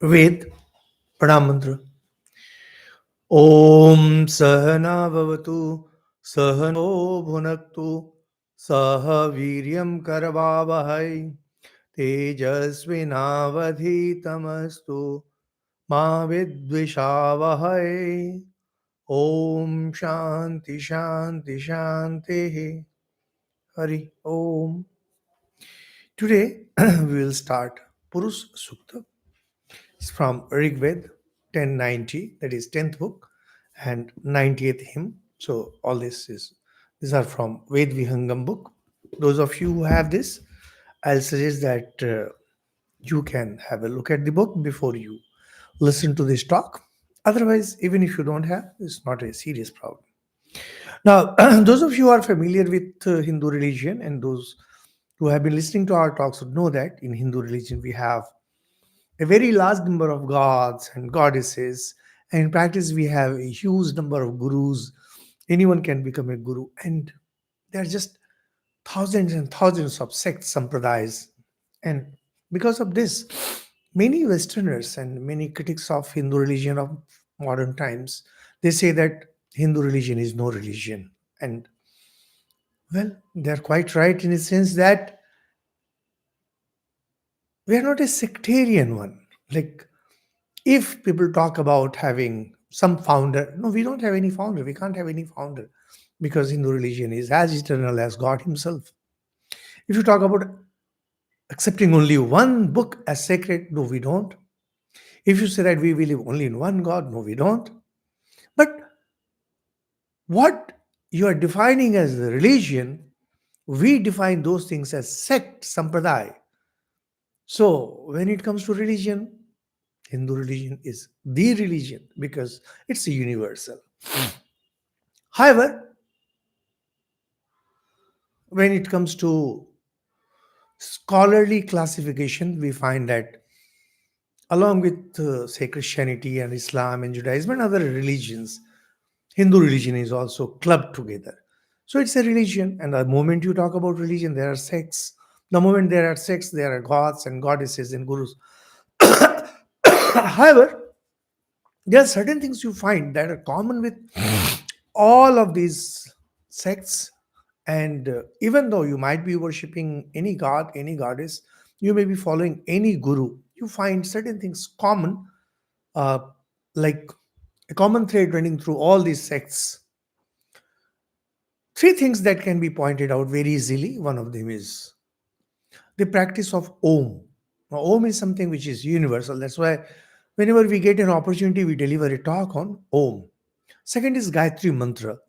Ved Pranam Mantra. Om Sahana Bhavatu Sahano Bhunaktu Saha Viryam Karavavahai Tejasvinavadhitamastu Ma Vidvishavahai. Om Shanti Shanti Shanti Hari Om. Today we will start Purusha Sukta. It's from Rig Ved 1090, that is 10th book, and 90th hymn. So all these are from Veda Vihangam book. Those of you who have this, I'll suggest that you can have a look at the book before you listen to this talk. Otherwise, even if you don't have, it's not a serious problem. Now, those of you who are familiar with Hindu religion and those who have been listening to our talks would know that in Hindu religion we have a very large number of gods and goddesses, and in practice we have a huge number of gurus. Anyone can become a guru, and there are just thousands and thousands of sects, sampradayas. And because of this, many Westerners and many critics of Hindu religion of modern times, they say that Hindu religion is no religion. And well, they're quite right in a sense that we are not a sectarian one. Like, if people talk about having some founder, no, we don't have any founder. We can't have any founder because Hindu religion is as eternal as God Himself. If you talk about accepting only one book as sacred, no, we don't. If you say that we believe only in one God, no, we don't. But what you are defining as the religion, we define those things as sect, sampradaya. So when it comes to religion, Hindu religion is the religion because it's a universal. However, when it comes to scholarly classification, we find that along with, say, Christianity and Islam and Judaism and other religions, Hindu religion is also clubbed together. So it's a religion, and the moment you talk about religion, there are sects. The moment there are sects, there are gods and goddesses and gurus. However, there are certain things you find that are common with all of these sects. And even though you might be worshipping any god, any goddess, you may be following any guru, you find certain things common, uh, like a common thread running through all these sects. Three things that can be pointed out very easily. One of them is the practice of Om. Now, Om is something which is universal. That's why whenever we get an opportunity, we deliver a talk on Om. Second is Gayatri Mantra.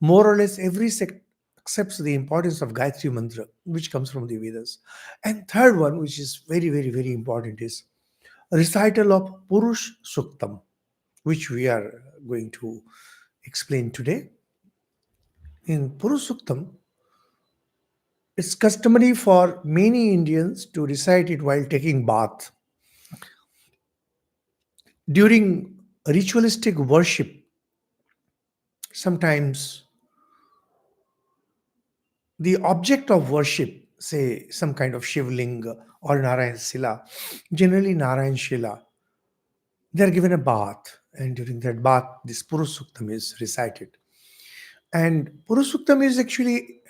More or less every sect accepts the importance of Gayatri Mantra, which comes from the Vedas. And third one, which is very, very, very important, is recital of Purusha Suktam, which we are going to explain today. In Purusha Suktam, it's customary for many Indians to recite it while taking bath. During ritualistic worship, sometimes the object of worship, say some kind of Shivlinga or Narayan Sila, generally Narayan Shila, they're given a bath. And during that bath, this Purusuktam is recited. And Purusuktam is actually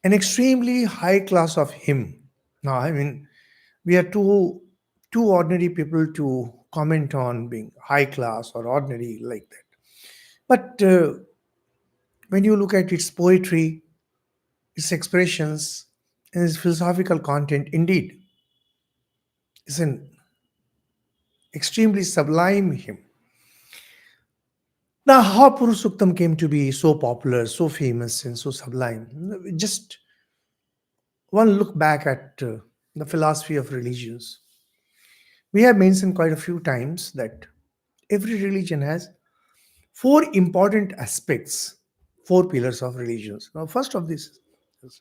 an extremely high class of hymn. Now, I mean, we are too ordinary people to comment on being high class or ordinary like that. But when you look at its poetry, its expressions, and its philosophical content, indeed, is an extremely sublime hymn. Now, how Purusuktam came to be so popular, so famous, and so sublime? Just one look back at the philosophy of religions. We have mentioned quite a few times that every religion has four important aspects, four pillars of religions. Now, first of this is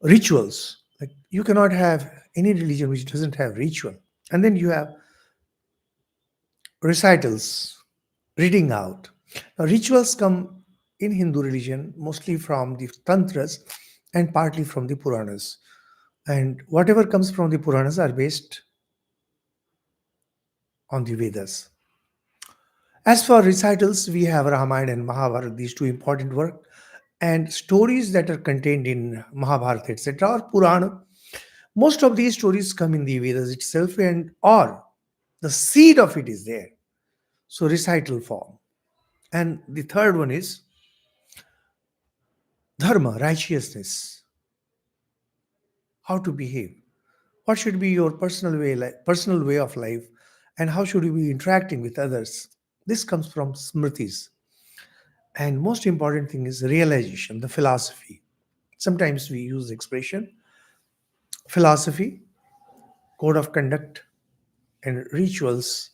rituals. Like, you cannot have any religion which doesn't have ritual. And then you have recitals, reading out. Now, rituals come in Hindu religion mostly from the tantras and partly from the Puranas. And whatever comes from the Puranas are based on the Vedas. As for recitals, we have Ramayana and Mahabharata, these two important works, and stories that are contained in Mahabharata, etc., or Purana. Most of these stories come in the Vedas itself, and or the seed of it is there. So recital form. And the third one is dharma, righteousness, how to behave. What should be your personal way of life, and how should you be interacting with others? This comes from smritis. And most important thing is realization, the philosophy. Sometimes we use the expression philosophy, code of conduct, and rituals,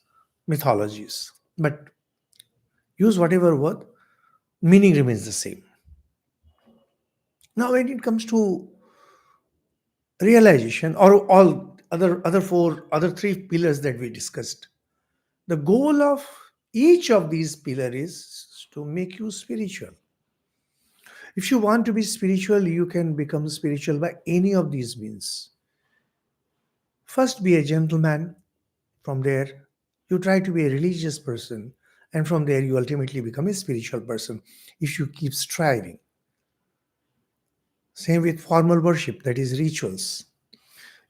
mythologies. But use whatever word, meaning remains the same. Now, when it comes to realization or all other three pillars that we discussed, the goal of each of these pillars is to make you spiritual. If you want to be spiritual, you can become spiritual by any of these means. First, be a gentleman. From there, you try to be a religious person. And from there, you ultimately become a spiritual person if you keep striving. Same with formal worship, that is rituals.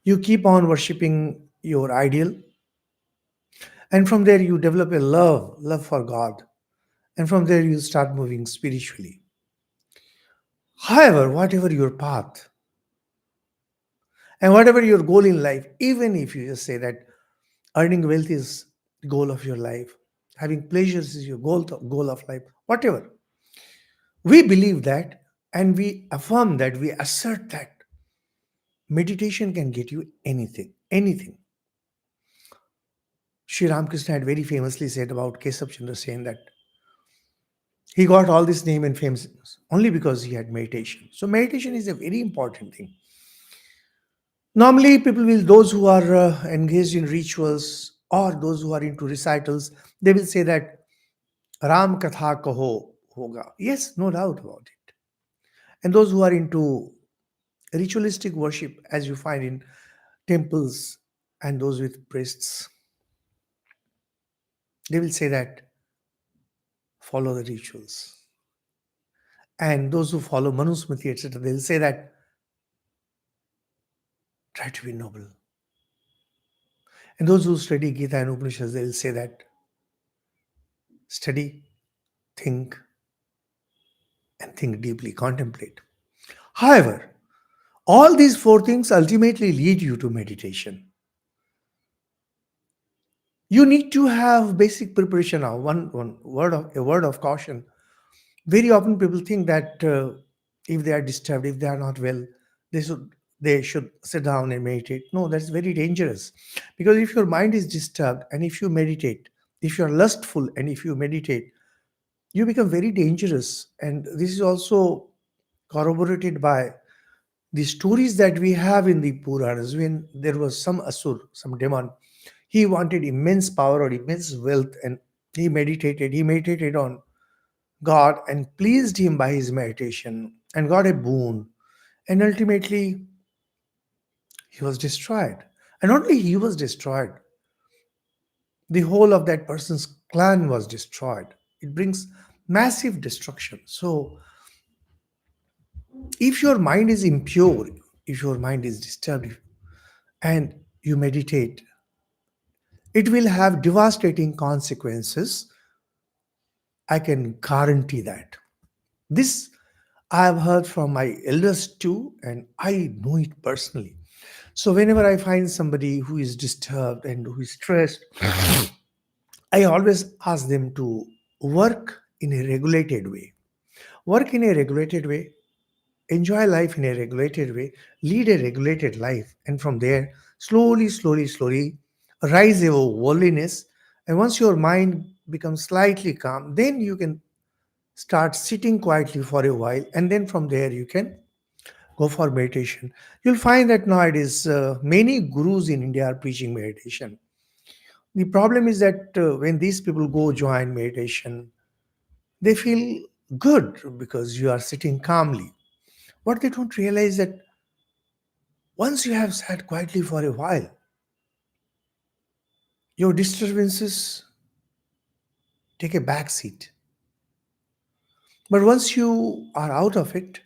You keep on worshipping your ideal. And from there, you develop a love for God. And from there, you start moving spiritually. However, whatever your path and whatever your goal in life, even if you just say that earning wealth is the goal of your life, having pleasures is your goal of life, whatever, we believe that and we affirm that, we assert that meditation can get you anything, anything. Sri Ramakrishna had very famously said about Kesab Chandra Sen that he got all this name and fame only because he had meditation. So meditation is a very important thing. Normally, people will, those who are engaged in rituals or those who are into recitals, they will say that Ram Katha Kaho Hoga. Yes, no doubt about it. And those who are into ritualistic worship, as you find in temples and those with priests, they will say that follow the rituals. And those who follow Manusmriti, etc., they will say that try to be noble. And those who study Gita and Upanishads, they will say that study, think, and think deeply, contemplate. However, all these four things ultimately lead you to meditation. You need to have basic preparation now. One word of caution. Very often people think that if they are disturbed, if they are not well, they should they should sit down and meditate. No, that's very dangerous. Because if your mind is disturbed and if you meditate, if you are lustful and if you meditate, you become very dangerous. And this is also corroborated by the stories that we have in the Puranas. When there was some asur, some demon, he wanted immense power or immense wealth, and he meditated on God and pleased him by his meditation and got a boon. And ultimately, he was destroyed. And not only he was destroyed, the whole of that person's clan was destroyed. It brings massive destruction. So, if your mind is impure, if your mind is disturbed, and you meditate, it will have devastating consequences. I can guarantee that. This I have heard from my elders too, and I know it personally. So, whenever I find somebody who is disturbed and who is stressed, I always ask them to work in a regulated way. Work in a regulated way, enjoy life in a regulated way, lead a regulated life, and from there, slowly rise above worldliness. And once your mind becomes slightly calm, then you can start sitting quietly for a while, and then from there, you can go for meditation. You'll find that nowadays many gurus in India are preaching meditation. The problem is that when these people go join meditation, they feel good because you are sitting calmly. What they don't realize that Once you have sat quietly for a while, your disturbances take a back seat. But once you are out of it,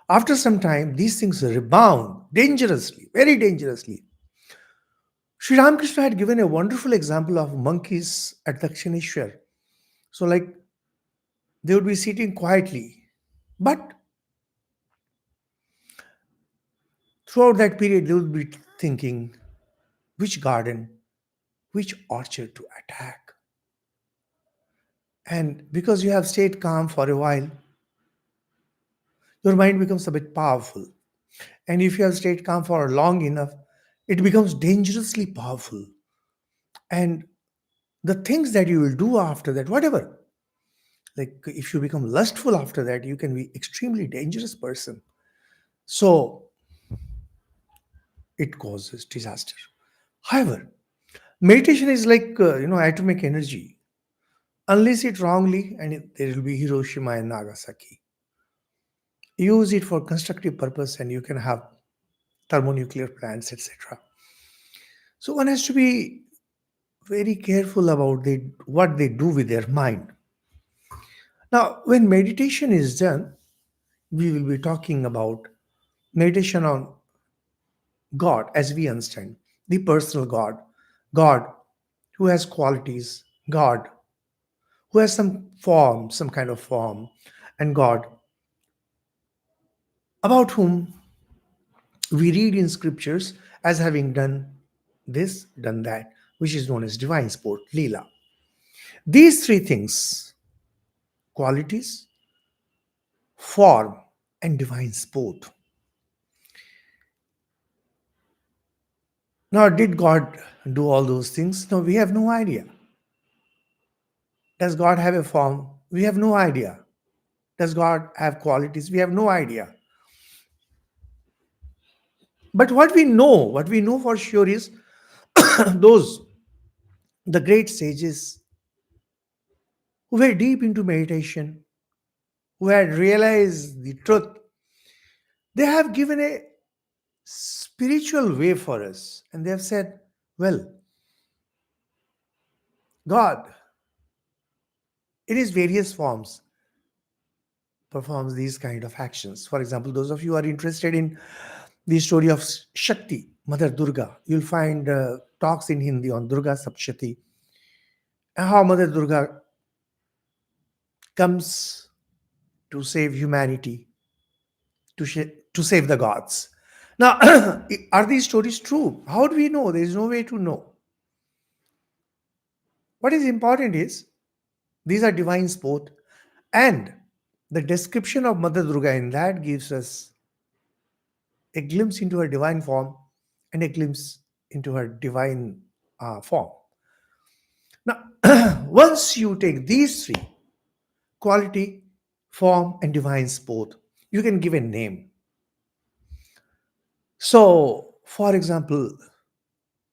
after some time, these things rebound dangerously, very dangerously. Sri Ramakrishna had given a wonderful example of monkeys at Dakshineshwar. So, like, they would be sitting quietly, but throughout that period, they would be thinking which garden, which orchard to attack. And because you have stayed calm for a while, your mind becomes a bit powerful. And if you have stayed calm for long enough, it becomes dangerously powerful. And the things that you will do after that, whatever, like if you become lustful after that, you can be extremely dangerous person. So it causes disaster. However, meditation is like atomic energy. Unleash it wrongly, and there will be Hiroshima and Nagasaki. Use it for constructive purpose, and you can have thermonuclear plants, etc. So one has to be very careful about what they do with their mind. Now, when meditation is done, we will be talking about meditation on God as we understand the personal God, God who has qualities, God who has some form, some kind of form, and God about whom we read in scriptures as having done this, done that, which is known as divine sport, Leela. These three things, qualities, form, and divine sport. Now, did God do all those things? No, we have no idea. Does God have a form? We have no idea. Does God have qualities? We have no idea. But what we know for sure is those, the great sages who were deep into meditation, who had realized the truth, they have given a spiritual way for us. And they have said, well, God, in his various forms, performs these kind of actions. For example, those of you who are interested in the story of Shakti, Mother Durga, you'll find talks in Hindi on Durga Sapshati, and how Mother Durga comes to save humanity, to save the gods. Now, are these stories true? How do we know? There is no way to know. What is important is these are divine sport, and the description of Mother Durga in that gives us a glimpse into her divine form and a glimpse into her divine form. Now, once you take these three, quality, form, and divine sport, you can give a name. So, for example,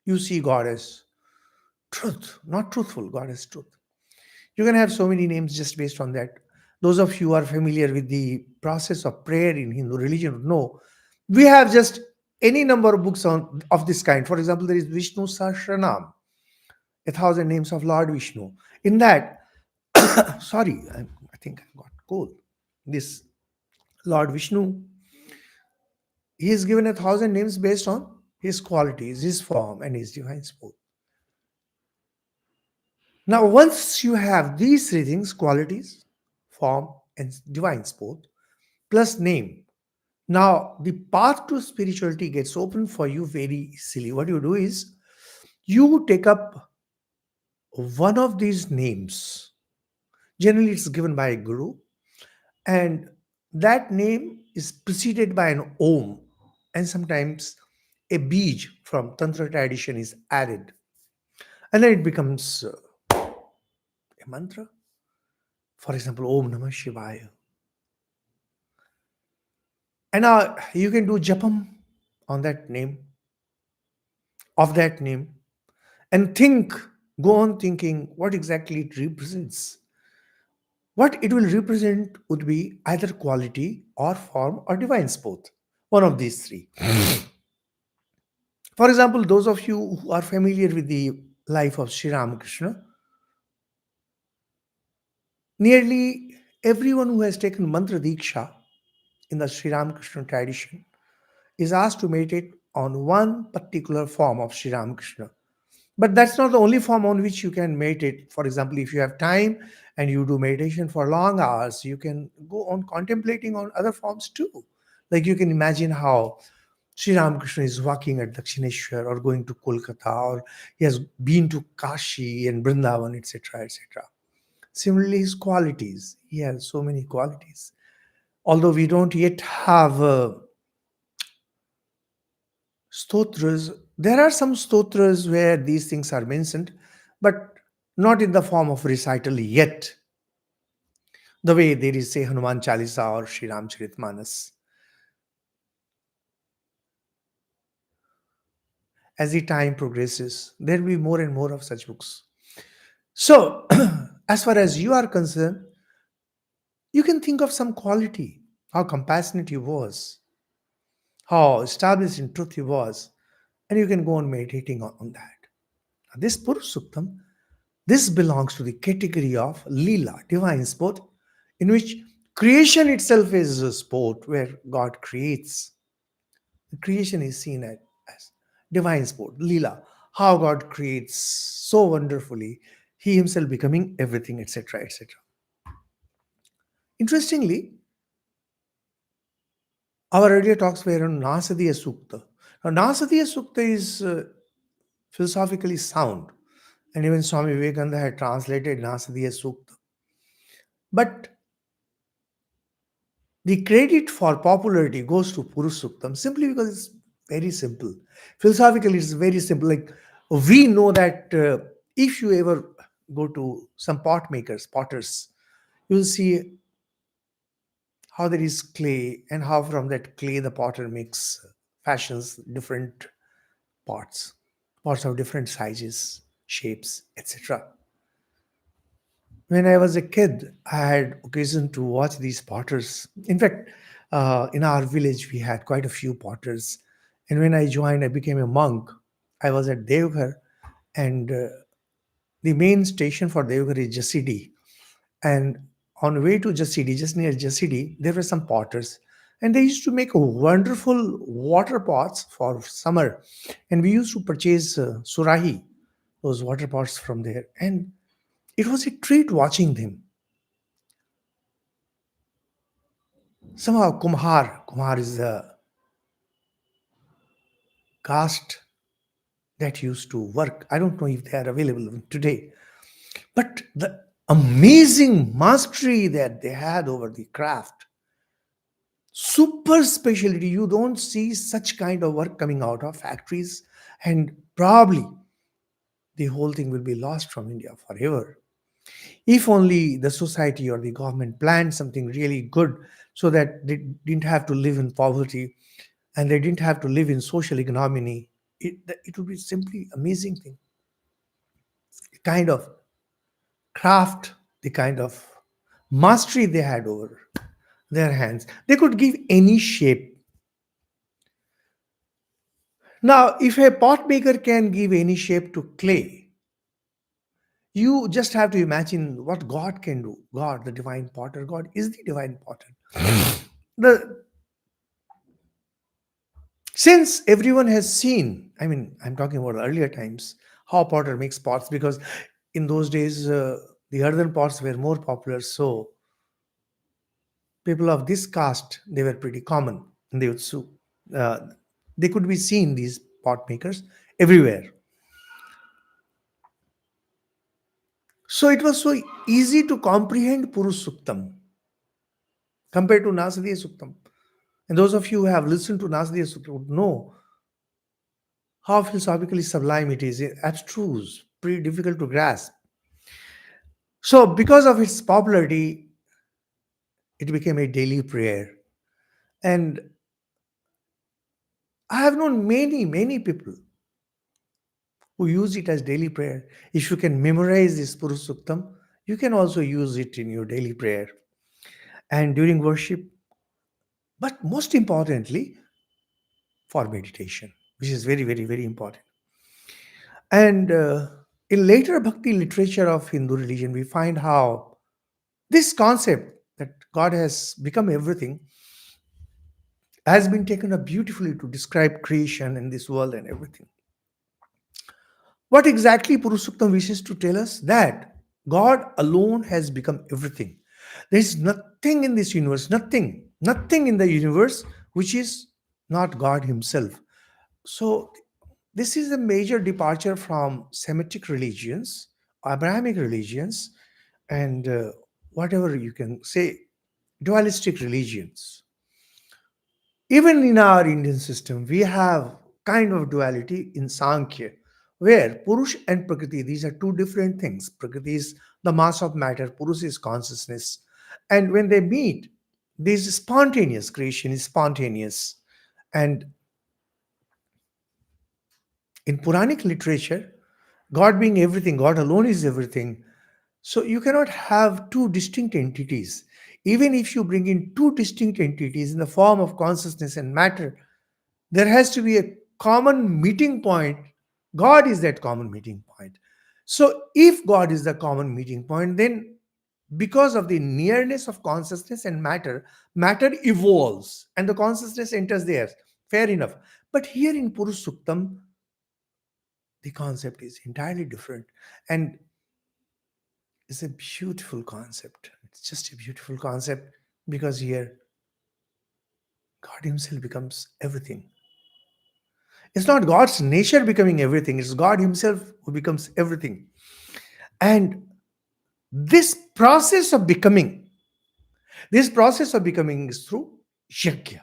you see God as truth, not truthful, God as truth. You can have so many names just based on that. Those of you who are familiar with the process of prayer in Hindu religion would know we have just any number of books of this kind. For example, there is Vishnu Sahasranam, 1,000 names of Lord Vishnu. In that, sorry, I think I got cold. This Lord Vishnu, he is given 1,000 names based on his qualities, his form, and his divine sport. Now, once you have these three things, qualities, form, and divine sport, plus name, now the path to spirituality gets open for you very easily. What you do is you take up one of these names. Generally, it's given by a guru, and that name is preceded by an om, and sometimes a bij from Tantra tradition is added, and then it becomes a mantra. For example, Om Namah Shivaya. And now you can do japam on that name, of that name, and think, go on thinking what exactly it represents. What it will represent would be either quality or form or divine sport, one of these three. For example, those of you who are familiar with the life of Sri Ramakrishna, nearly everyone who has taken mantra diksha in the Sri Ramakrishna tradition is asked to meditate on one particular form of Sri Ramakrishna. But that's not the only form on which you can meditate. For example, if you have time and you do meditation for long hours, you can go on contemplating on other forms too. Like you can imagine how Sri Ramakrishna is walking at Dakshineshwar or going to Kolkata, or he has been to Kashi and Vrindavan, etc., etc. Similarly, his qualities. He has so many qualities. Although we don't yet have stotras, there are some stotras where these things are mentioned, but not in the form of recital yet. The way there is, say, Hanuman Chalisa or Sri Ramcharitmanas. As the time progresses, there will be more and more of such books. So, as far as you are concerned, you can think of some quality, how compassionate he was, how established in truth he was, and you can go on meditating on that. Now, this Purusha Suktam, this belongs to the category of Leela, divine sport, in which creation itself is a sport where God creates. The creation is seen as divine sport, Leela, how God creates so wonderfully, He Himself becoming everything, etc., etc. Interestingly, our earlier talks were on Nasadiya Sukta. Now, Nasadiya Sukta is philosophically sound, and even Swami Vivekananda had translated Nasadiya Sukta. But the credit for popularity goes to Purusha Suktam simply because it's very simple. Philosophically, it's very simple. Like we know that if you ever go to some pot makers, potters, you'll see how there is clay and how from that clay the potter makes fashions different pots, pots of different sizes, shapes, etc. When I was a kid, I had occasion to watch these potters. In fact, in our village, we had quite a few potters. And when I joined, I became a monk. I was at Devghar, and the main station for Devghar is Jasidi. And on the way to Jasidi, just near Jasidi, there were some potters. And they used to make wonderful water pots for summer. And we used to purchase surahi, those water pots from there. And it was a treat watching them. Somehow Kumhar is a caste that used to work. I don't know if they are available today, but the amazing mastery that they had over the craft, super specialty. You don't see such kind of work coming out of factories, and probably the whole thing will be lost from India forever. If only the society or the government planned something really good so that they didn't have to live in poverty and they didn't have to live in social ignominy, it would be simply amazing thing. The kind of craft, the kind of mastery they had over their hands. They could give any shape. Now, if a pot maker can give any shape to clay, you just have to imagine what God can do. God, the divine potter, God is the divine potter. The Since everyone has seen, I mean, I'm talking about earlier times, how potter makes pots, because in those days the earthen pots were more popular. So people of this caste, they were pretty common, and uh, they could be seen, these pot makers, everywhere. So it was so easy to comprehend Purusha Suktam compared to Nasadiya Suktam. And those of you who have listened to Nasadiya Suktam would know how philosophically sublime it is, abstruse, pretty difficult to grasp. So, because of its popularity, it became a daily prayer. And I have known many people who use it as daily prayer. If you can memorize this Purusha Suktam, you can also use it in your daily prayer and during worship, but most importantly, for meditation. which is very, very, very important. And in later bhakti literature of Hindu religion, we find how this concept that God has become everything has been taken up beautifully to describe creation in this world and everything. What exactly Purusuktam wishes to tell us? That God alone has become everything. There is nothing in this universe, nothing in the universe which is not God Himself. So, this is a major departure from Semitic religions, Abrahamic religions, and whatever you can say, dualistic religions. Even in our Indian system, we have kind of duality in Sankhya, where Purush and Prakriti, these are two different things. Prakriti is the mass of matter, Purush is consciousness. And when they meet, this spontaneous creation is spontaneous. And in Puranic literature, God being everything, God alone is everything. So you cannot have two distinct entities. Even if you bring in two distinct entities in the form of consciousness and matter, there has to be a common meeting point. God is that common meeting point. So if God is the common meeting point, then because of the nearness of consciousness and matter, matter evolves and the consciousness enters there. Fair enough. But here in Purush Suktam, the concept is entirely different. And it's a beautiful concept. It's just a beautiful concept because here God Himself becomes everything. It's not God's nature becoming everything, it's God Himself who becomes everything. And this process of becoming, this process of becoming is through yajna.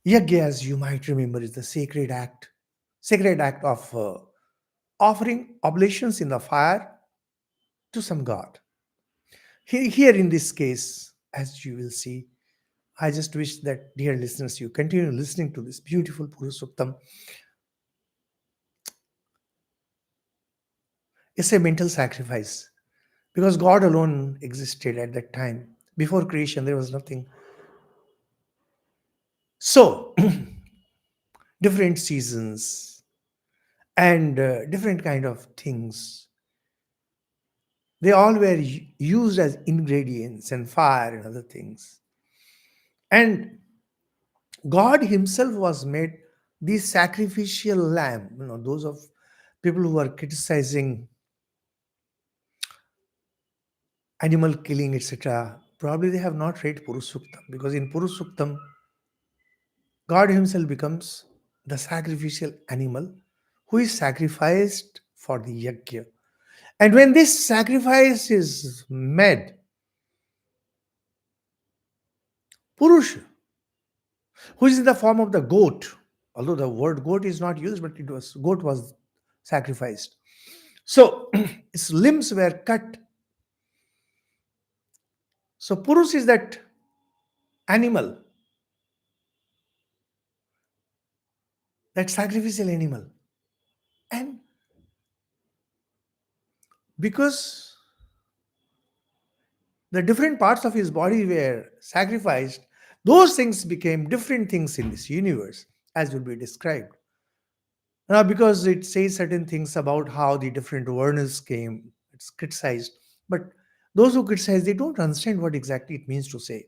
Yajna, as you might remember, is the sacred act of offering oblations in the fire to some god. Here in this case, as you will see, I just wish that, dear listeners, you continue listening to this beautiful Purusuktam. It's a mental sacrifice because God alone existed at that time. Before creation, there was nothing. So, different seasons and different kind of things, they all were used as ingredients and fire and other things. And God Himself was made the sacrificial lamb. Those of people who are criticizing animal killing, etc., probably they have not read Purusuktam because in Purusuktam, God Himself becomes the sacrificial animal who is sacrificed for the yajna. And when this sacrifice is made, Purusha, who is in the form of the goat, although the word goat is not used, but goat was sacrificed. So its limbs were cut. So Purus is that animal, that sacrificial animal. And because the different parts of his body were sacrificed, those things became different things in this universe, as will be described. Now, because it says certain things about how the different varnas came, it's criticized. But those who criticize, they don't understand what exactly it means to say.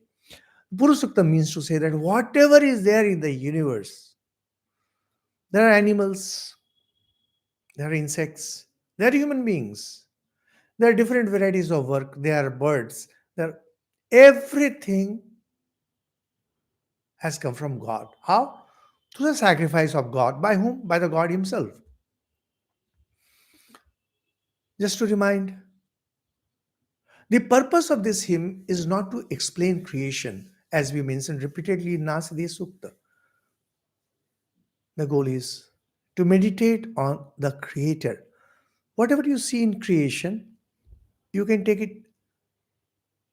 Purusukta means to say that whatever is there in the universe, there are animals, there are insects, there are human beings, there are different varieties of work, there are birds, there everything has come from God. How? Through the sacrifice of God. By whom? By the God Himself. Just to remind, the purpose of this hymn is not to explain creation, as we mentioned repeatedly in Nasadi Sukta. The goal is to meditate on the Creator. Whatever you see in creation, you can take it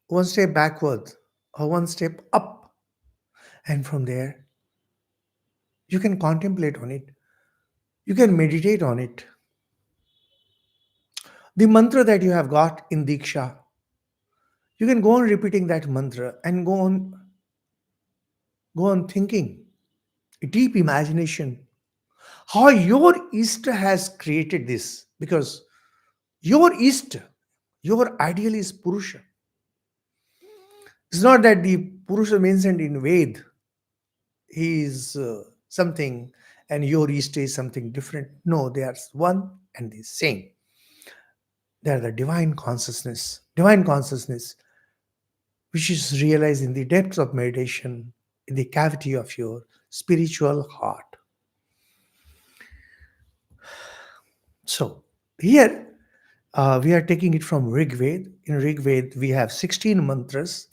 one step backward or one step up, and from there, you can contemplate on it, you can meditate on it. The mantra that you have got in Diksha, you can go on repeating that mantra and go on thinking. deep imagination, how your East has created this. Because your East, your ideal is Purusha. It's not that the Purusha mentioned in Ved, he is something and your East is something different. No, they are one and the same. They are the divine consciousness, which is realized in the depths of meditation, in the cavity of your spiritual heart. So, here we are taking it from Rig Ved. In Rig Ved, we have 16 mantras,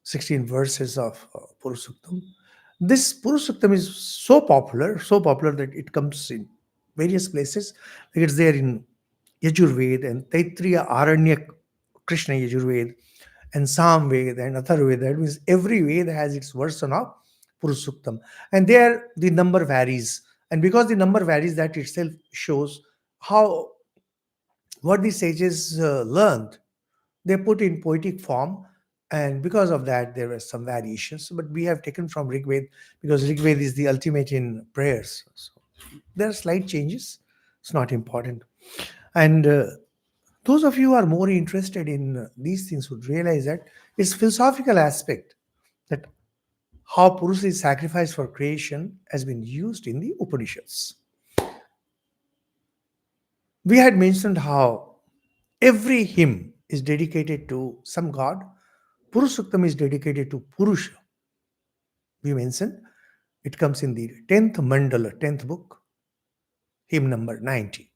16 verses of Purusuktam. This Purusuktam is so popular that it comes in various places. Like it's there in Yajuḥ and Taittiriya Aranyak, Krishna Yajuḥ and Sāma Veda and Atharva. That means every Veda has its version of Purusuktam. And there the number varies. And because the number varies, that itself shows how what the sages learned. They put in poetic form, and because of that, there were some variations. But we have taken from Rig Veda because Rig Veda is the ultimate in prayers. So there are slight changes. It's not important. And those of you who are more interested in these things would realize that its philosophical aspect, that how Purusha is sacrificed for creation, has been used in the Upanishads. We had mentioned how every hymn is dedicated to some god. Purusuktam is dedicated to Purusha. We mentioned it comes in the 10th mandala, 10th book, hymn number 90.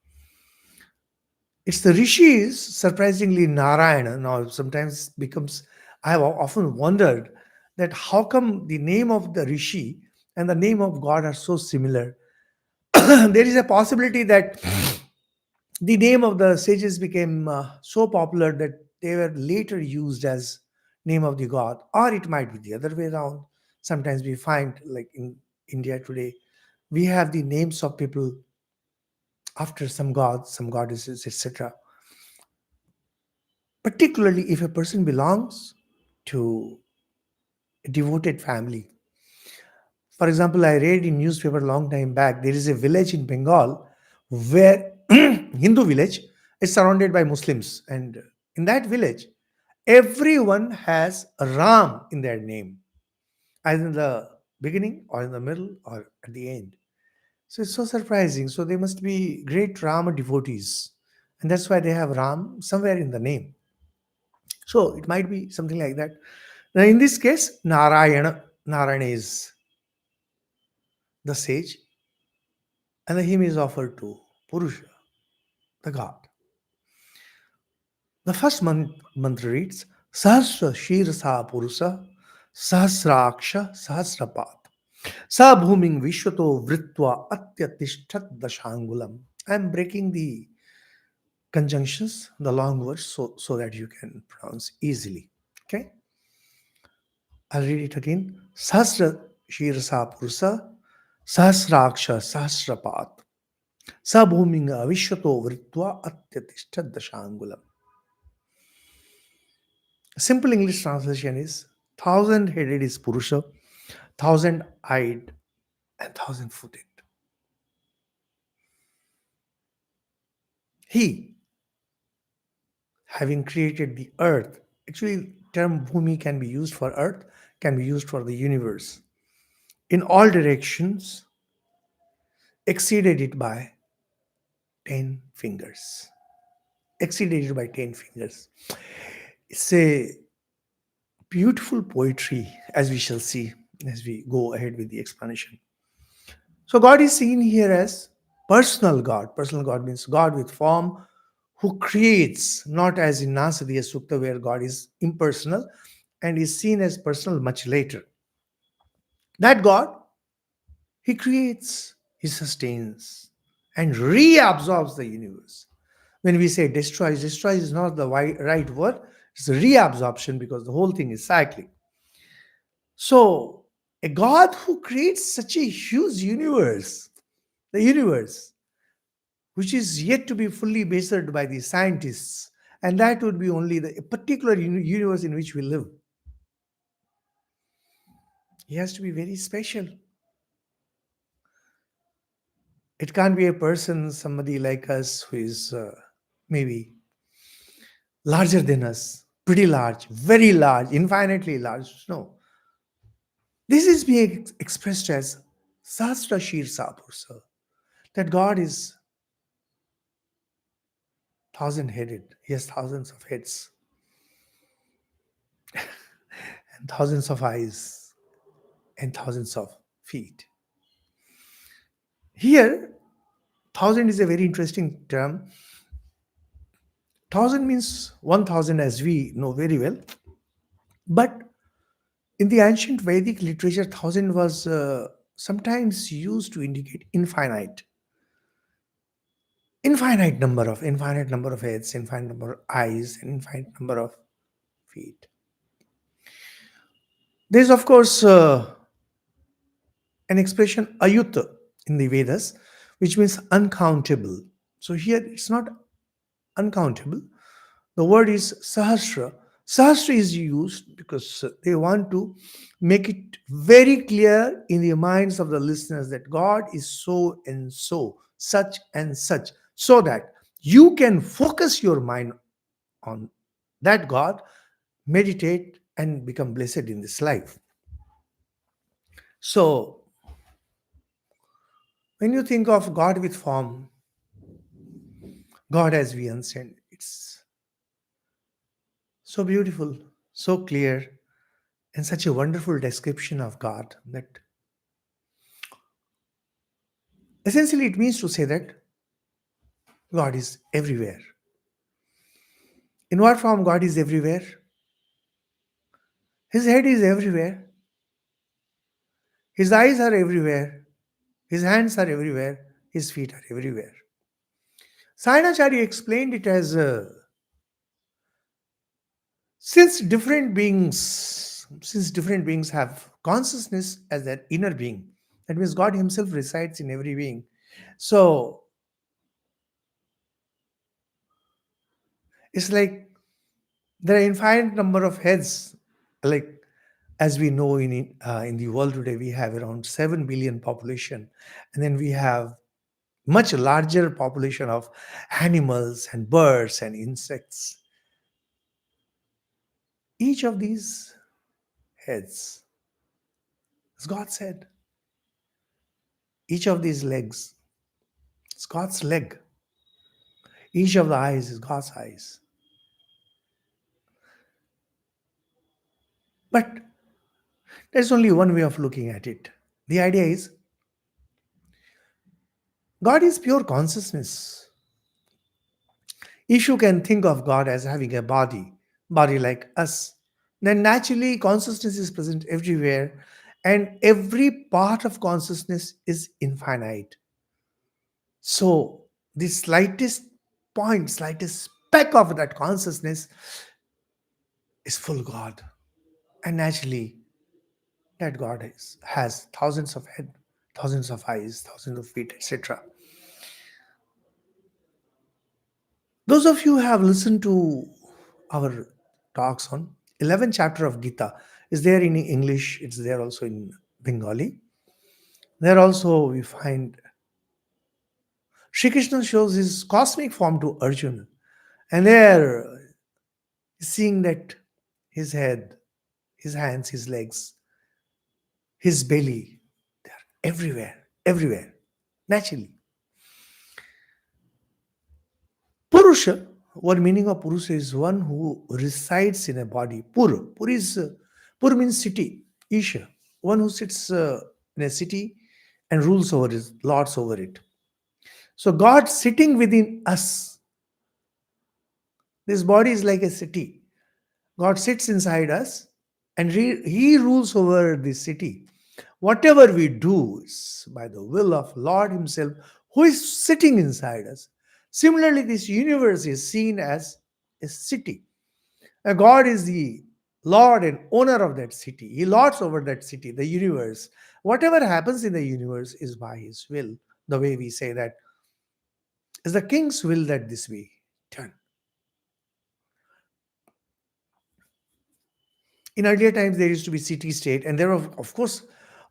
It's the rishis, surprisingly Narayana. Now, sometimes becomes, I have often wondered that how come the name of the rishi and the name of God are so similar. There is a possibility that the name of the sages became so popular that they were later used as name of the god, or it might be the other way around. Sometimes we find, like in India today, we have the names of people after some gods, some goddesses, etc. Particularly if a person belongs to a devoted family. For example, I read in newspaper a long time back, there is a village in Bengal where Hindu village is surrounded by Muslims. And in that village, everyone has Ram in their name, either in the beginning or in the middle or at the end. So it's so surprising. So they must be great Rama devotees. And that's why they have Ram somewhere in the name. So it might be something like that. Now, in this case, Narayana is the sage, and the hymn is offered to Purusha, the god. The first mantra reads Sahasra Shirasa Purusa Sahasraksha Sahasrapat Sa Bhuming Vishwato Vritva Atyatishtat Dashangulam. I am breaking the conjunctions, the long words, so that you can pronounce easily. Okay? I'll read it again. Sahasra Shirasa Purusa Sahasraksha Sahasrapat Sa Bhuming Vishwato Vritva Atyatishtat Dashangulam. Simple English translation is thousand headed is Purusha, thousand eyed and thousand footed. He, having created the earth, actually term Bhumi can be used for earth, can be used for the universe. In all directions, exceeded it by 10 fingers. Exceeded it by 10 fingers. It's a beautiful poetry, as we shall see as we go ahead with the explanation. So God is seen here as personal God. Personal God means God with form who creates, not as in Nasadiya Sukta where God is impersonal and is seen as personal much later. That God, he creates, he sustains, and reabsorbs the universe. When we say destroys is not the right word. It's reabsorption because the whole thing is cyclic. So, a God who creates such a huge universe, the universe, which is yet to be fully measured by the scientists, and that would be only the particular universe in which we live. He has to be very special. It can't be a person, somebody like us who is maybe larger than us, pretty large, very large, infinitely large. No. This is being expressed as Sahasra Shir Sapursa, that God is thousand headed. He has thousands of heads and thousands of eyes and thousands of feet. Here, thousand is a very interesting term. Thousand means 1000, as we know very well. But in the ancient Vedic literature, thousand was sometimes used to indicate infinite number of heads, infinite number of eyes, and infinite number of feet. There is, of course, an expression ayut in the Vedas, which means uncountable. So here it's not uncountable. The word is sahasra. Sahasra is used because they want to make it very clear in the minds of the listeners that God is so and so, such and such, so that you can focus your mind on that God, meditate, and become blessed in this life. So, when you think of God with form, God as we understand, it's so beautiful, so clear, and such a wonderful description of God that essentially it means to say that God is everywhere. In what form God is everywhere? His head is everywhere, his eyes are everywhere, his hands are everywhere, his feet are everywhere. Sainachari explained it as since different beings have consciousness as their inner being, that means God himself resides in every being. So it's like there are infinite number of heads, like as we know in the world today we have around 7 billion population, and then we have much larger population of animals and birds and insects. Each of these heads is God's head. Each of these legs is God's leg. Each of the eyes is God's eyes. But there's only one way of looking at it. The idea is God is pure consciousness. If you can think of God as having a body like us, then naturally consciousness is present everywhere, and every part of consciousness is infinite. So the slightest point, slightest speck of that consciousness is full God. And naturally, that God has thousands of head, thousands of eyes, thousands of feet, etc. Those of you who have listened to our talks on 11th chapter of Gita is there in English, it's there also in Bengali. There also we find Shri Krishna shows his cosmic form to Arjuna, and there seeing that his head, his hands, his legs, his belly, they are everywhere, naturally. Purusha, what meaning of Purusha is one who resides in a body. Pur means city. Isha, one who sits in a city and rules over it, lords over it. So God sitting within us. This body is like a city. God sits inside us and he rules over this city. Whatever we do is by the will of Lord himself who is sitting inside us. Similarly, this universe is seen as a city. God is the Lord and owner of that city. He lords over that city, the universe. Whatever happens in the universe is by his will. The way we say that is the king's will that this be done. In earlier times, there used to be city state, and there were, of course,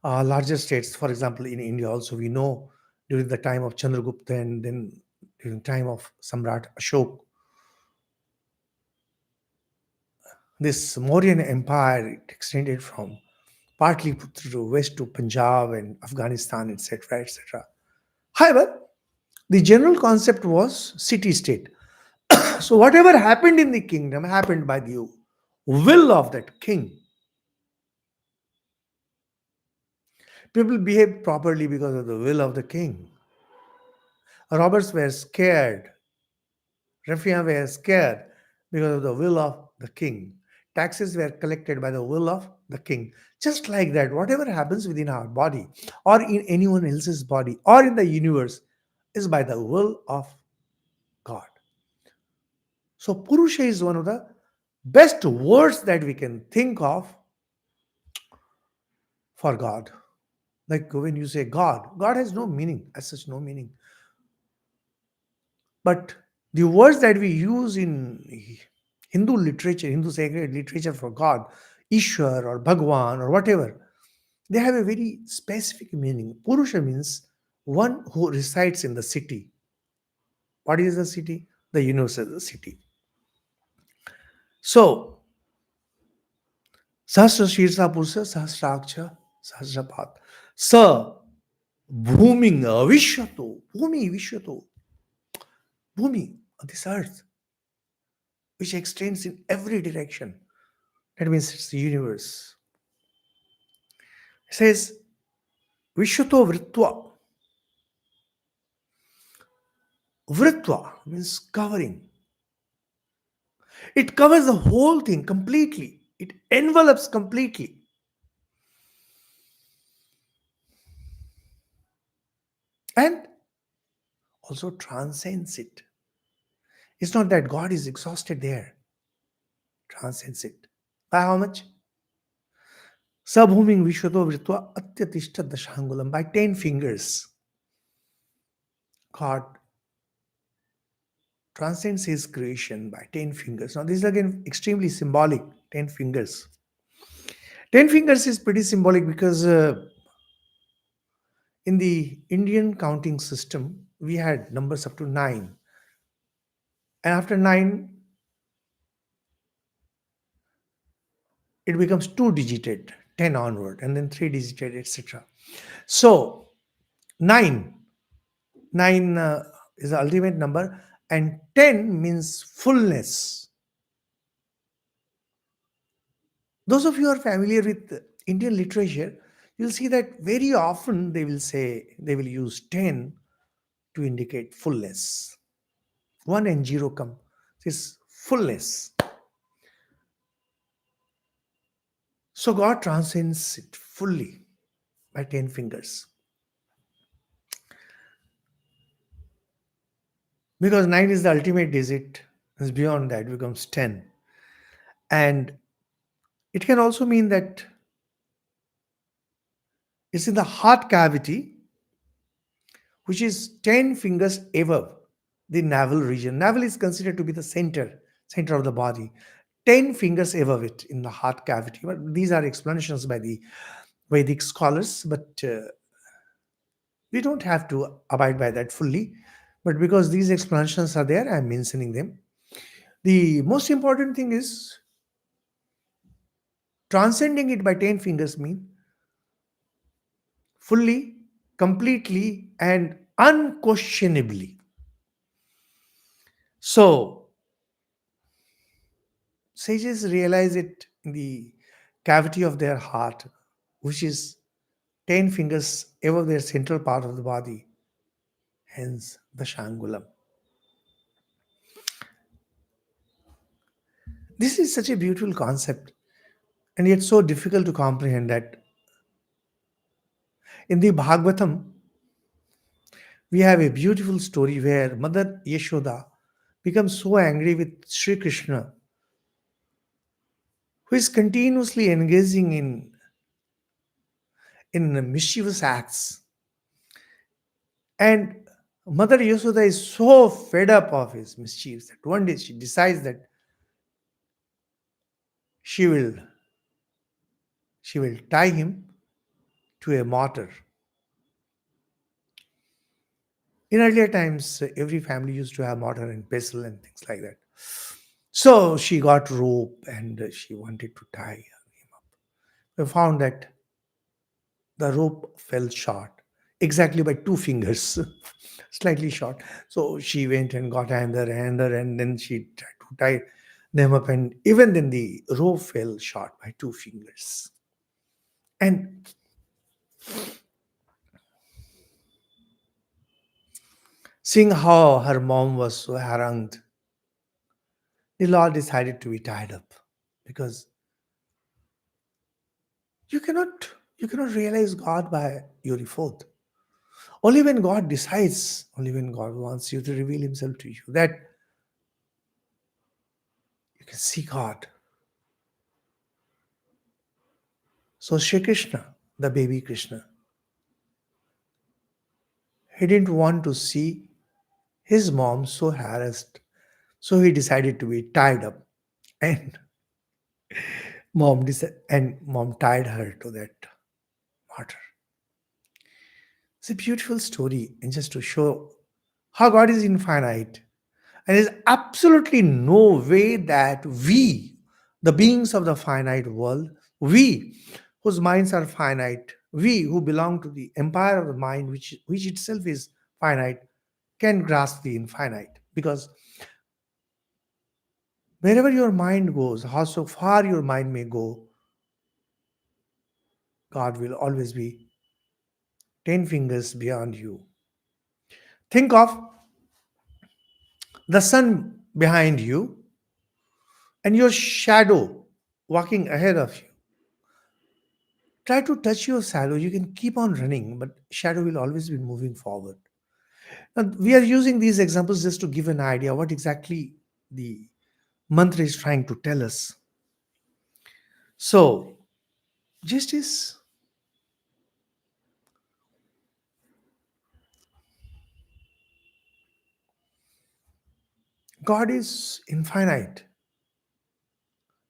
larger states. For example, in India, also we know during the time of Chandragupta and then during the time of Samrat Ashok. This Mauryan Empire it extended from Patliputra to west to Punjab and Afghanistan, etc., etc. However, the general concept was city state. So, whatever happened in the kingdom happened by the will of that king. People behaved properly because of the will of the king. Robbers were scared. Ruffians were scared because of the will of the king. Taxes were collected by the will of the king. Just like that, whatever happens within our body or in anyone else's body or in the universe is by the will of God. So, Purusha is one of the best words that we can think of for God. Like when you say God, God has no meaning, as such, no meaning. But the words that we use in Hindu literature, Hindu sacred literature for God, Ishwar or Bhagwan or whatever, they have a very specific meaning. Purusha means one who resides in the city. What is the city? The universe is the city. So, Sahasra Shirsa Purusha, Sahasraksha, Sahasrapat. Sa Bhuming Vishwato, Bhumi Vishwato, Bhumi, this earth, which extends in every direction. That means it's the universe. It says Vishwato Vritva. Vritva means covering. It covers the whole thing completely. It envelops completely. And also transcends it. It's not that God is exhausted there. Transcends it. By how much? Sabhuming Vishwato Vritva Atyatishta Dashangulam. By 10 fingers. God transcends his creation by 10 fingers. Now, this is again extremely symbolic 10 fingers. 10 fingers is pretty symbolic because in the Indian counting system, we had numbers up to 9. And after 9, it becomes 2 digited, 10 onward, and then 3 digited, etc. So, 9, 9 is the ultimate number, and 10 means fullness. Those of you who are familiar with Indian literature, you'll see that very often they will use 10 to indicate fullness. 1 and 0 come. This fullness. So God transcends it fully by 10 fingers. Because 9 is the ultimate digit, is beyond that, becomes 10. And it can also mean that it's in the heart cavity, which is 10 fingers above the navel region. Navel is considered to be the center of the body. 10 fingers above it in the heart cavity. But these are explanations by the Vedic scholars, but we don't have to abide by that fully. But because these explanations are there, I'm mentioning them. The most important thing is transcending it by 10 fingers mean fully, completely, and unquestionably. So, sages realize it in the cavity of their heart, which is 10 fingers above their central part of the body, hence the Shangulam. This is such a beautiful concept, and yet so difficult to comprehend that in the Bhagavatam, we have a beautiful story where Mother Yashoda becomes so angry with Sri Krishna, who is continuously engaging in mischievous acts. And Mother Yashoda is so fed up of his mischiefs that one day she decides that she will she will tie him to a mortar. In earlier times, every family used to have mortar and pestle and things like that. So she got rope and she wanted to tie him up. We found that the rope fell short, exactly by two fingers, slightly short. So she went and got another, and then she tried to tie them up, and even then the rope fell short by two fingers. And seeing how her mom was so harangued, the Lord decided to be tied up because you cannot you cannot realize God by your effort. Only when God decides, only when God wants you to reveal Himself to you, that you can see God. So Shri Krishna, the baby Krishna, he didn't want to see his mom so harassed. So he decided to be tied up. And mom tied her to that martyr. It's a beautiful story, and just to show how God is infinite. And there's absolutely no way that we, the beings of the finite world, we whose minds are finite, we who belong to the empire of the mind, which itself is finite, can grasp the infinite. Because wherever your mind goes, how so far your mind may go, God will always be 10 fingers beyond you. Think of the sun behind you and your shadow walking ahead of you. Try to touch your shadow. You can keep on running, but shadow will always be moving forward. And we are using these examples just to give an idea what exactly the mantra is trying to tell us. So, just is God is infinite.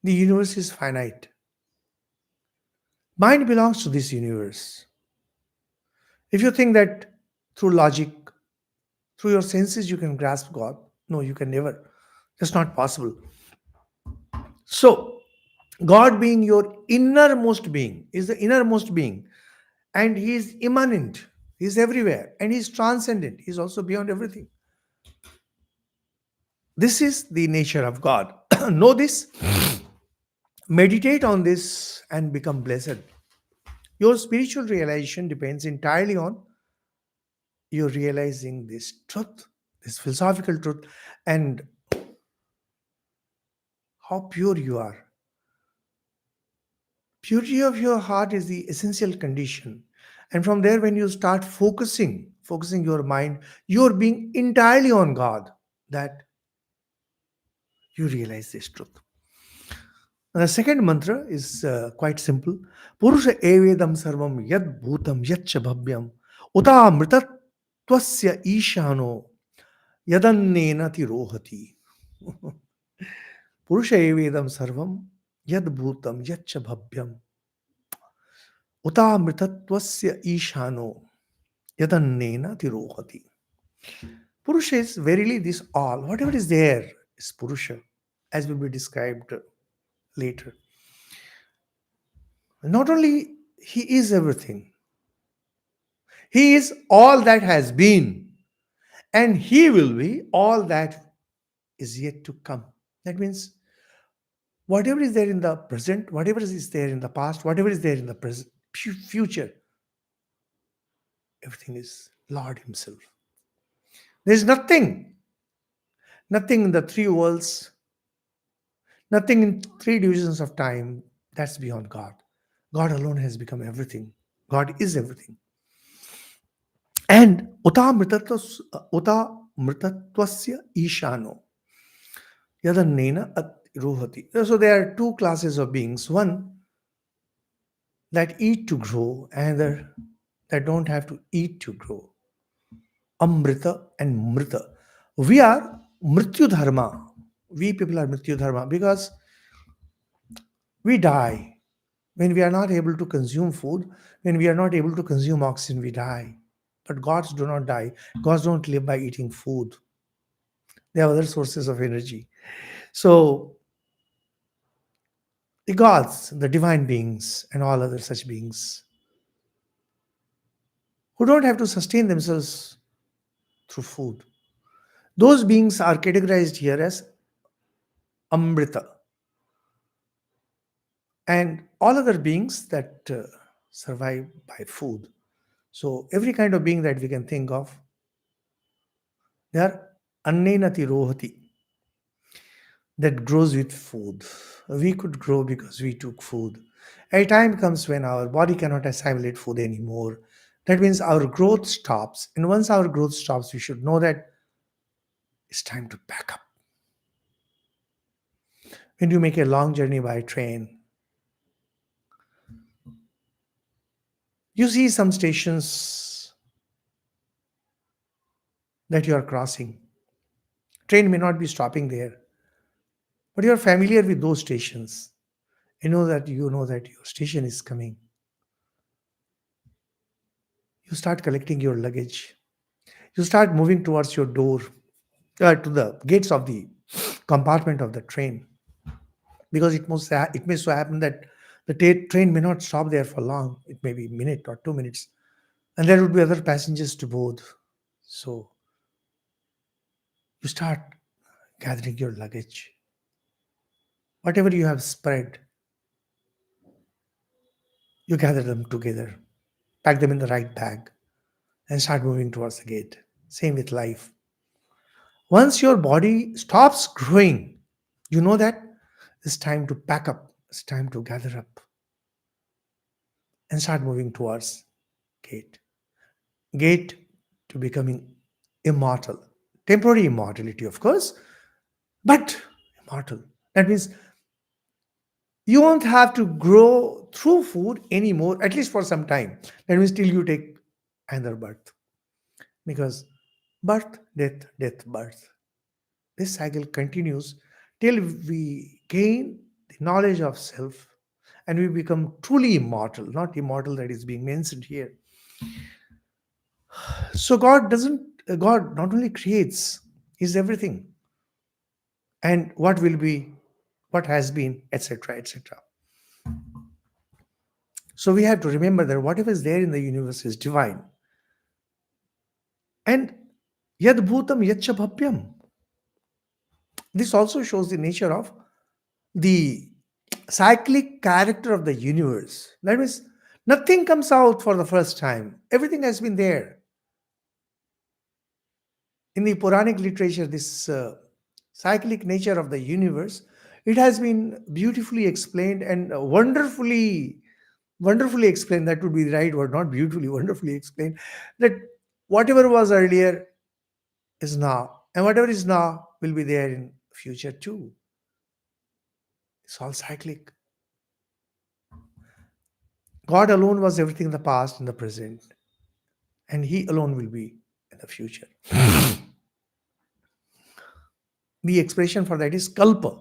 The universe is finite. Mind belongs to this universe. If you think that through logic, through your senses, you can grasp God, no, you can never. That's not possible. So, God being your innermost being is the innermost being, and He is immanent, He is everywhere, and He is transcendent, He is also beyond everything. This is the nature of God. Know this, meditate on this, and become blessed. Your spiritual realization depends entirely on you realizing this truth, this philosophical truth, and how pure you are. Purity of your heart is the essential condition. And from there, when you start focusing your mind, you're being entirely on God, that you realize this truth. And the second mantra is quite simple. Purusha evedam sarvam yad bhutam yaccha bhavyam uta mritattvasya ishano yadannena tirohati. Purusha evedam sarvam yad bhutam yaccha bhavyam uta mritattvasya ishano yadannena tirohati. Purusha is verily this all. Whatever is there is Purusha, as will be described later. Not only He is everything, He is all that has been, and He will be all that is yet to come. That means whatever is there in the present, whatever is there in the past, whatever is there in the present, future, everything is Lord Himself. There is nothing in the three worlds, nothing in three divisions of time that's beyond God. God alone has become everything. God is everything. And uta mritattvasya ishano yadannena rohati. So there are two classes of beings. One that eat to grow, and other that don't have to eat to grow. Amrita and mrita. We are mrityu dharma. We people are mrityu dharma because we die. When we are not able to consume food, when we are not able to consume oxygen, we die. But gods do not die. Gods don't live by eating food. They have other sources of energy. So the gods, the divine beings, and all other such beings who don't have to sustain themselves through food, those beings are categorized here as Amrita, and all other beings that survive by food. So every kind of being that we can think of, they are Annenati Rohati, that grows with food. We could grow because we took food. A time comes when our body cannot assimilate food anymore. That means our growth stops. And once our growth stops, we should know that it's time to pack up. When you make a long journey by train, you see some stations that you are crossing. Train may not be stopping there, but you are familiar with those stations. You know that your station is coming. You start collecting your luggage. You start moving towards your door, to the gates of the compartment of the train, because it may so happen that the train may not stop there for long. It may be a minute or 2 minutes, and there would be other passengers to board. So you start gathering your luggage. Whatever you have spread, you gather them together, pack them in the right bag, and start moving towards the gate. Same with life. Once your body stops growing, you know that it's time to pack up, it's time to gather up and start moving towards gate. Gate to becoming immortal. Temporary immortality, of course, but immortal. That means you won't have to grow through food anymore, at least for some time. That means till you take another birth. Because birth, death, death, birth. This cycle continues till we gain the knowledge of self and we become truly immortal, not immortal that is being mentioned here. So God not only creates, is everything, and what will be, what has been, etc., etc. So we have to remember that whatever is there in the universe is divine. And yad bhutam yacha bhavyam. This also shows the nature of the cyclic character of the universe. That means nothing comes out for the first time. Everything has been there. In the Puranic literature, this cyclic nature of the universe, it has been beautifully explained and wonderfully explained. That would be the right word, not beautifully, wonderfully explained. That whatever was earlier is now, and whatever is now will be there in future too. It's all cyclic. God alone was everything in the past and the present, and He alone will be in the future. The expression for that is kalpa.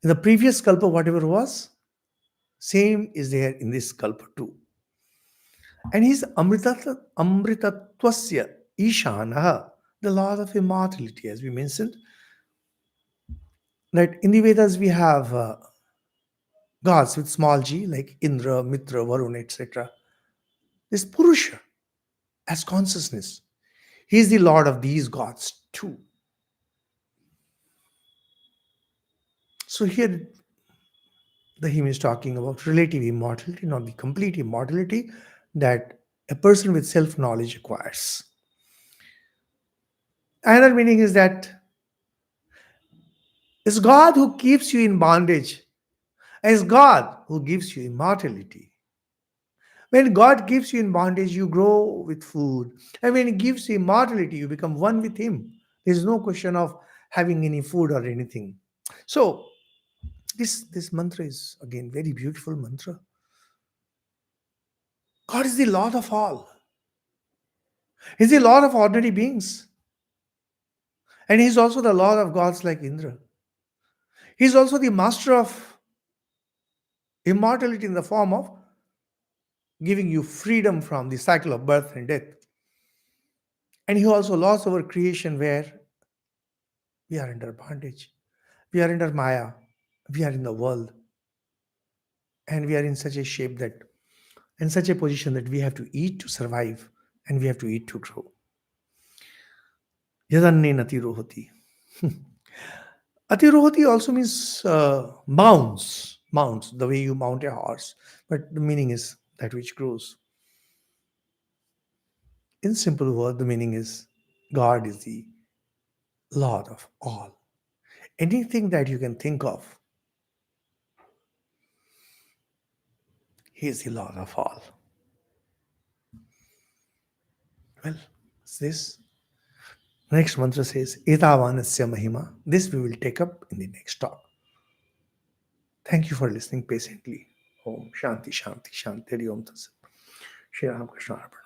In the previous kalpa, whatever was, same is there in this kalpa too. And He's amritatvasya ishanaha, the laws of immortality, as we mentioned. That in the Vedas we have gods with small g like Indra, Mitra, Varun, etc. This Purusha as consciousness. He is the lord of these gods too. So here the hymn is talking about relative immortality, not the complete immortality that a person with self-knowledge acquires. Another meaning is that it's God who keeps you in bondage. It's God who gives you immortality. When God gives you in bondage, you grow with food. And when He gives you immortality, you become one with Him. There's no question of having any food or anything. So this mantra is again very beautiful mantra. God is the Lord of all. He's the Lord of ordinary beings. And He's also the Lord of gods like Indra. He's also the master of immortality in the form of giving you freedom from the cycle of birth and death. And He also lost our creation where we are under bondage. We are under Maya. We are in the world. And we are in such a shape that, in such a position that we have to eat to survive and we have to eat to grow. Yadanne natirohati. Atirohati also means mounts, the way you mount a horse. But the meaning is that which grows. In simple word, the meaning is God is the Lord of all. Anything that you can think of, He is the Lord of all. Well, it's this. Next mantra says, Etavanasya Mahima. This we will take up in the next talk. Thank you for listening patiently. Om Shanti Shanti Shanti Hari Om Tat Sat. Shri Ram Krishna Arpan.